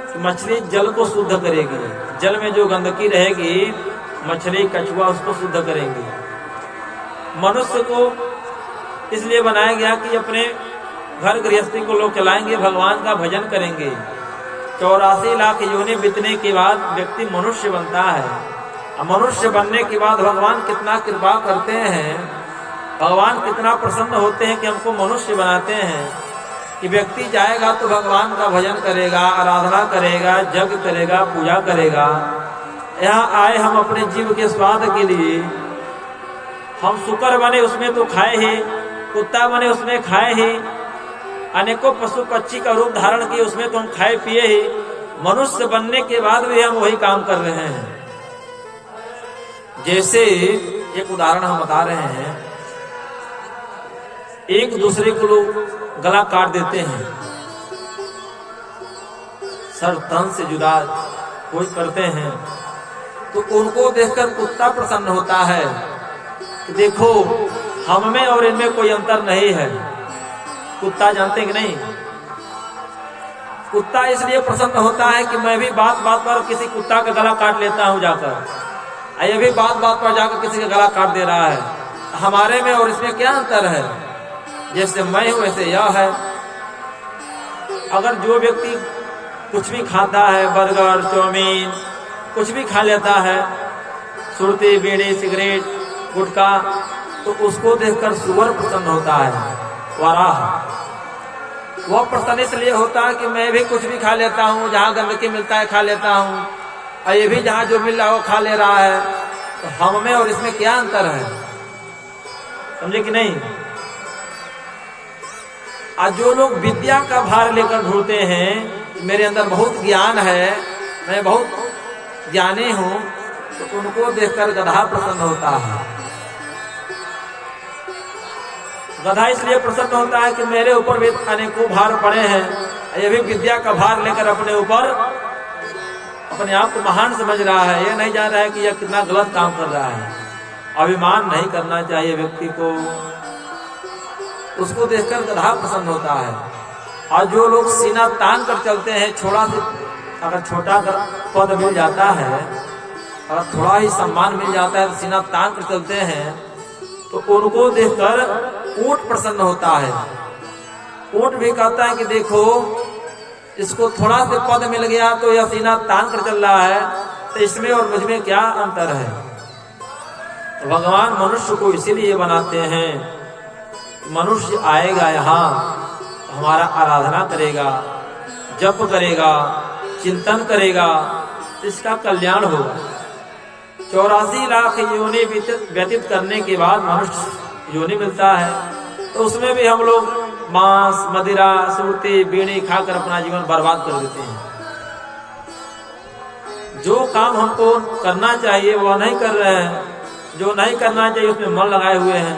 कि मछली जल को शुद्ध करेगी। जल में जो गंदगी रहेगी मछली कछुआ उसको शुद्ध करेंगे। मनुष्य को इसलिए बनाया गया कि अपने घर गृहस्थी को लोग चलाएंगे, भगवान का भजन करेंगे। 84 लाख योनि बीतने के बाद व्यक्ति मनुष्य बनता है। मनुष्य बनने के बाद भगवान कितना कृपा करते हैं, भगवान कितना प्रसन्न होते हैं कि हमको मनुष्य बनाते हैं कि व्यक्ति जाएगा तो भगवान का भजन करेगा, आराधना करेगा, यज्ञ करेगा, पूजा करेगा। यहाँ आए हम अपने जीव के स्वाद के लिए, हम शुकर बने उसमें तो खाए ही, कुत्ता बने उसमें खाए ही, अनेकों पशु पक्षी का रूप धारण किए उसमें तो हम खाए पिए ही। मनुष्य बनने के बाद भी हम वही काम कर रहे हैं। जैसे एक उदाहरण हम बता रहे हैं, एक दूसरे को लोग गला काट देते हैं, सर तन से जुदा कोई करते हैं, तो उनको देखकर कुत्ता प्रसन्न होता है कि देखो हम में और इनमें कोई अंतर नहीं है। कुत्ता जानते कि नहीं, कुत्ता इसलिए प्रसन्न होता है कि मैं भी बात बात पर किसी कुत्ता का गला काट लेता हूं जाकर, ये भी बात बात पर जाकर किसी का गला काट दे रहा है। हमारे में और इसमें क्या अंतर है, जैसे मैं हूं वैसे यह है। अगर जो व्यक्ति कुछ भी खाता है, बर्गर, चाउमीन, कुछ भी खा लेता है, सुरती, बीड़ी, सिगरेट, गुटखा, तो उसको देखकर सुअर प्रसन्न होता है, वराह। वह प्रसन्न इसलिए होता है कि मैं भी कुछ भी खा लेता हूँ, जहाँ गंदगी मिलता है खा लेता हूँ, और ये भी जहाँ जो मिल रहा है वो खा ले रहा है। तो हम में और इसमें क्या अंतर है, समझे कि नहीं। आज जो लोग विद्या का भार लेकर ढूंढते हैं, मेरे अंदर बहुत ज्ञान है, मैं बहुत ज्ञानी हूं, तो उनको देखकर गधा प्रसन्न होता है। गधा इसलिए प्रसन्न होता है कि मेरे ऊपर भी अनेकों भार पड़े हैं, ये भी विद्या का भार लेकर अपने ऊपर अपने आप को महान समझ रहा है। ये नहीं जान रहा है कि यह कितना गलत काम कर रहा है। अभिमान नहीं करना चाहिए व्यक्ति को, उसको देखकर गधा प्रसन्न होता है। और जो लोग सीना तान कर चलते हैं, छोड़ा से अगर छोटा पद मिल जाता है, अगर थोड़ा ही सम्मान मिल जाता है तो सीना तान कर चलते हैं, तो उनको देखकर ऊंट प्रसन्न होता है। ऊंट भी कहता है कि देखो इसको थोड़ा से पद मिल गया तो यह सीना तान कर चल रहा है, तो इसमें और मुझमें क्या अंतर है। तो भगवान मनुष्य को इसीलिए बनाते हैं, मनुष्य आएगा यहाँ हमारा आराधना करेगा, जप करेगा, चिंतन करेगा, इसका कल्याण होगा। 84 लाख योनि व्यतीत करने के बाद मनुष्य योनि मिलता है, तो उसमें भी हम लोग मांस, मदिरा, सुरती, बीड़ी खाकर अपना जीवन बर्बाद कर देते हैं। जो काम हमको करना चाहिए वह नहीं कर रहे हैं, जो नहीं करना चाहिए उसमें मन लगाए हुए हैं।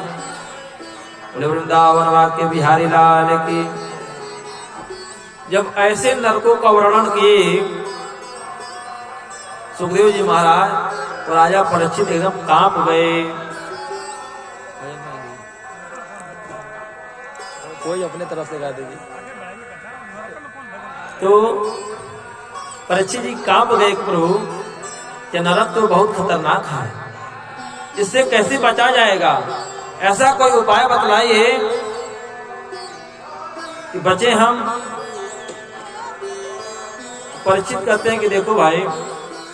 वृंदावन वाक्य बिहारी लाल की। जब ऐसे नरकों का वर्णन किए सुखदेव जी महाराज, तो राजा परीक्षित एकदम कांप गए। कोई अपने तरफ से गा दीजिए। तो परीक्षित जी कांप गए, प्रभु कि नरक तो बहुत खतरनाक है, इससे कैसे बचा जाएगा, ऐसा कोई उपाय बतलाइए कि बचे हम। परीक्षित कहते हैं कि देखो भाई,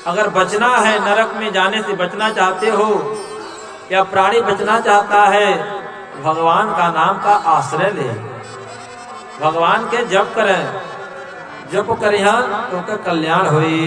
अगर बचना है, नरक में जाने से बचना चाहते हो, या प्राणी बचना चाहता है, भगवान का नाम का आश्रय ले, भगवान के जप करें, जप करिहन तो उनका कल्याण होई।